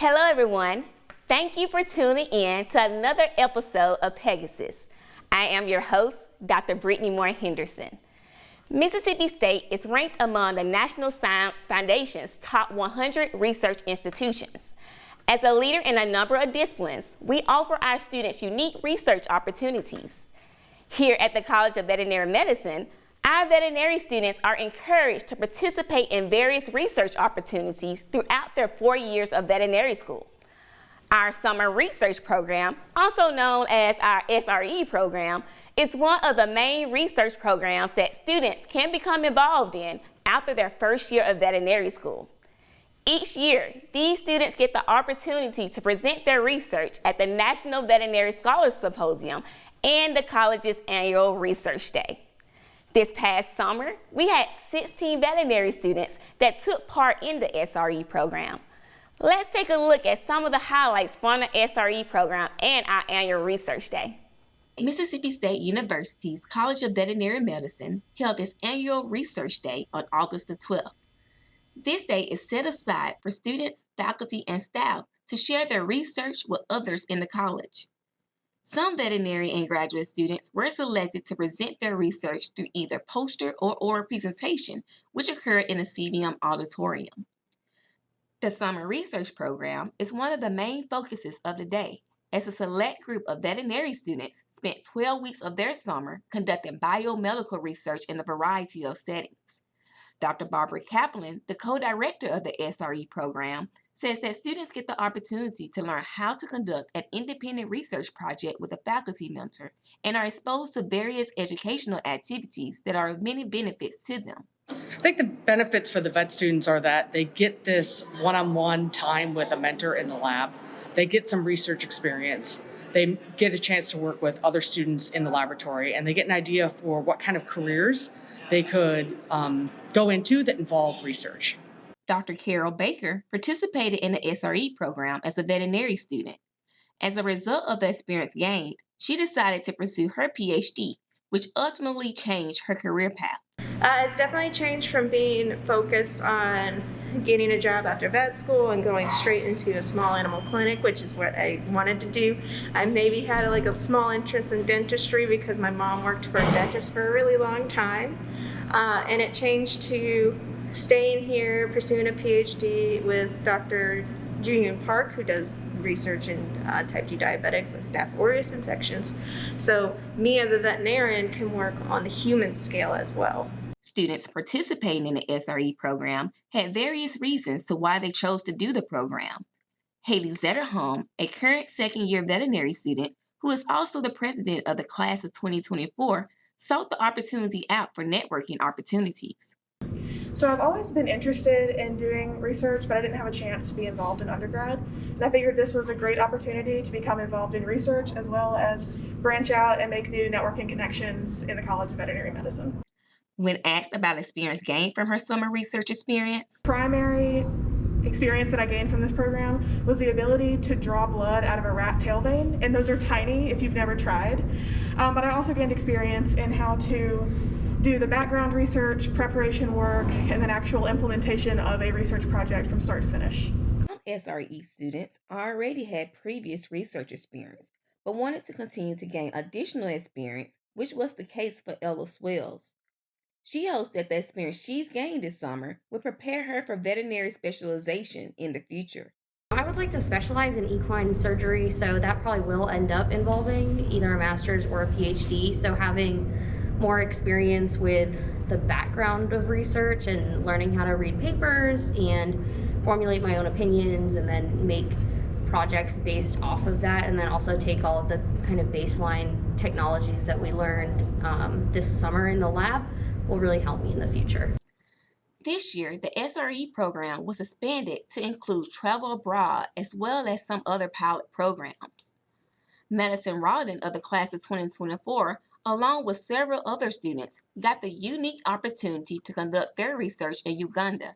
Hello everyone. Thank you for tuning in to another episode of Pegasus. I am your host, Dr. Brittany Moore-Henderson. Mississippi State is ranked among the National Science Foundation's top 100 research institutions. As a leader in a number of disciplines, we offer our students unique research opportunities. Here at the College of Veterinary Medicine, our veterinary students are encouraged to participate in various research opportunities throughout their 4 years of veterinary school. Our summer research program, also known as our SRE program, is one of the main research programs that students can become involved in after their first year of veterinary school. Each year, these students get the opportunity to present their research at the National Veterinary Scholars Symposium and the college's annual Research Day. This past summer, we had 16 veterinary students that took part in the SRE program. Let's take a look at some of the highlights from the SRE program and our annual Research Day. Mississippi State University's College of Veterinary Medicine held its annual Research Day on August the 12th. This day is set aside for students, faculty, and staff to share their research with others in the college. Some veterinary and graduate students were selected to present their research through either poster or oral presentation, which occurred in the CVM auditorium. The summer research program is one of the main focuses of the day, as a select group of veterinary students spent 12 weeks of their summer conducting biomedical research in a variety of settings. Dr. Barbara Kaplan, the co-director of the SRE program, says that students get the opportunity to learn how to conduct an independent research project with a faculty mentor and are exposed to various educational activities that are of many benefits to them. I think the benefits for the vet students are that they get this one-on-one time with a mentor in the lab. They get some research experience. They get a chance to work with other students in the laboratory, and they get an idea for what kind of careers they could go into that involve research. Dr. Carol Baker participated in the SRE program as a veterinary student. As a result of the experience gained, she decided to pursue her PhD, which ultimately changed her career path. It's definitely changed from being focused on getting a job after vet school and going straight into a small animal clinic, which is what I wanted to do. I maybe had a small interest in dentistry because my mom worked for a dentist for a really long time. And it changed to staying here, pursuing a PhD with Dr. Junior Park, who does research in type 2 diabetics with Staph aureus infections. So me as a veterinarian can work on the human scale as well. Students participating in the SRE program had various reasons to why they chose to do the program. Haley Zetterholm, a current second-year veterinary student who is also the president of the class of 2024, sought the opportunity out for networking opportunities. So I've always been interested in doing research, but I didn't have a chance to be involved in undergrad. And I figured this was a great opportunity to become involved in research as well as branch out and make new networking connections in the College of Veterinary Medicine. When asked about experience gained from her summer research experience, primary experience that I gained from this program was the ability to draw blood out of a rat tail vein, and those are tiny if you've never tried. But I also gained experience in how to do the background research, preparation work, and then actual implementation of a research project from start to finish. Some SRE students already had previous research experience, but wanted to continue to gain additional experience, which was the case for Ella Swells. She hopes that the experience she's gained this summer will prepare her for veterinary specialization in the future. I would like to specialize in equine surgery, so that probably will end up involving either a master's or a PhD. So having more experience with the background of research and learning how to read papers and formulate my own opinions and then make projects based off of that, and then also take all of the kind of baseline technologies that we learned this summer in the lab will really help me in the future. This year, the SRE program was expanded to include travel abroad as well as some other pilot programs. Madison Rawdon of the class of 2024, along with several other students, got the unique opportunity to conduct their research in Uganda.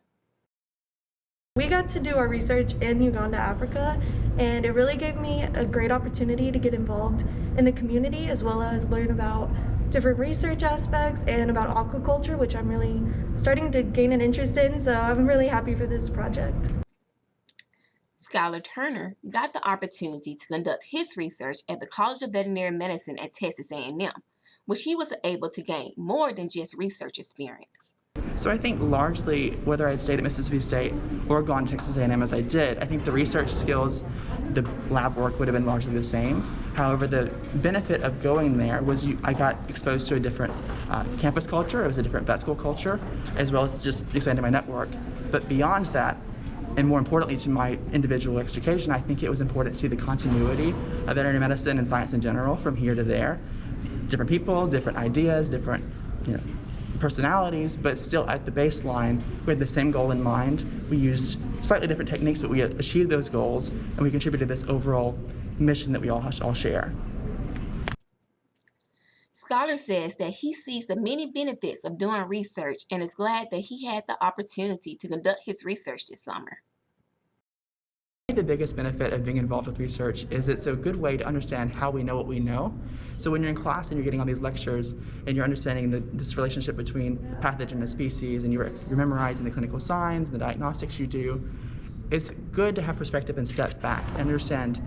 We got to do our research in Uganda, Africa, and it really gave me a great opportunity to get involved in the community as well as learn about different research aspects and about aquaculture, which I'm really starting to gain an interest in, so I'm really happy for this project. Skylar Turner got the opportunity to conduct his research at the College of Veterinary Medicine at Texas A&M, which he was able to gain more than just research experience. So I think largely, whether I'd stayed at Mississippi State or gone to Texas A&M as I did, I think the research skills, the lab work would have been largely the same. However, the benefit of going there was I got exposed to a different campus culture. It was a different vet school culture, as well as just expanding my network. But beyond that, and more importantly to my individual education, I think it was important to the continuity of veterinary medicine and science in general from here to there. Different people, different ideas, different personalities, but still at the baseline, we had the same goal in mind. We used slightly different techniques, but we achieved those goals, and we contributed to this overall mission that we all share. Scholar says that he sees the many benefits of doing research and is glad that he had the opportunity to conduct his research this summer. The biggest benefit of being involved with research is it's a good way to understand how we know what we know. So when you're in class and you're getting all these lectures and you're understanding this relationship between pathogen and species, and you're memorizing the clinical signs and the diagnostics you do, it's good to have perspective and step back and understand,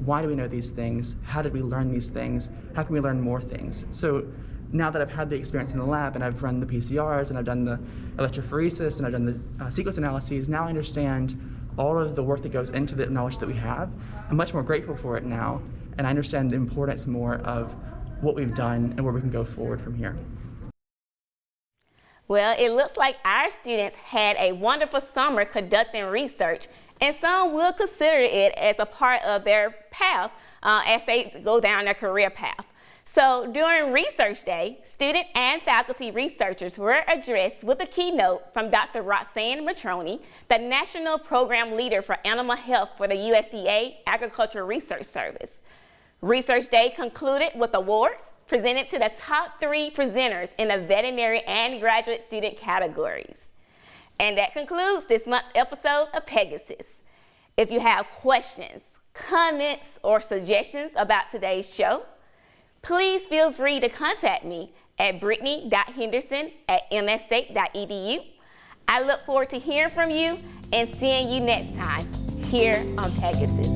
why do we know these things? How did we learn these things? How can we learn more things? So now that I've had the experience in the lab and I've run the PCRs and I've done the electrophoresis and I've done the sequence analyses, now I understand all of the work that goes into the knowledge that we have. I'm much more grateful for it now, and I understand the importance more of what we've done and where we can go forward from here. Well, it looks like our students had a wonderful summer conducting research, and some will consider it as a part of their path as they go down their career path. So during Research Day, student and faculty researchers were addressed with a keynote from Dr. Roxanne Matroni, the National Program Leader for Animal Health for the USDA Agricultural Research Service. Research Day concluded with awards presented to the top 3 presenters in the veterinary and graduate student categories. And that concludes this month's episode of Pegasus. If you have questions, comments, or suggestions about today's show, please feel free to contact me at brittany.henderson@msstate.edu. I look forward to hearing from you and seeing you next time here on Pegasus.